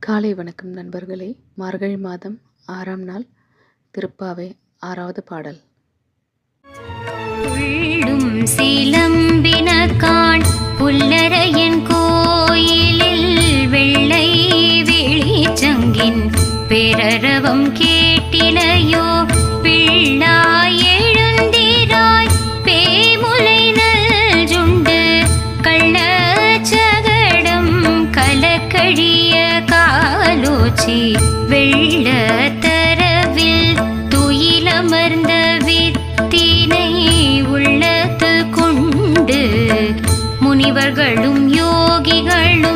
காலை வணக்கம் நண்பர்களே. மார்கழி மாதம் 6ஆம் நாள் திருப்பாவை 6வது பாடல். உள்ளும் சிலம்பினகான் புல்லரையன் கோயிலில் வெள்ளை வெளிச்சங்கின் பேரரவம் கேட்டிலையோ பிள்ளாய் எழுந்திராய் பேமுலை நல்ஜுண்டு கள்ளச்சகடம் கலக்கழிய காலோச்சி வெள்ளத்தரவில் துயிலமர்ந்த வித்தினை உள்ளத்து கொண்டு முனிவர்களும் யோகிகளும்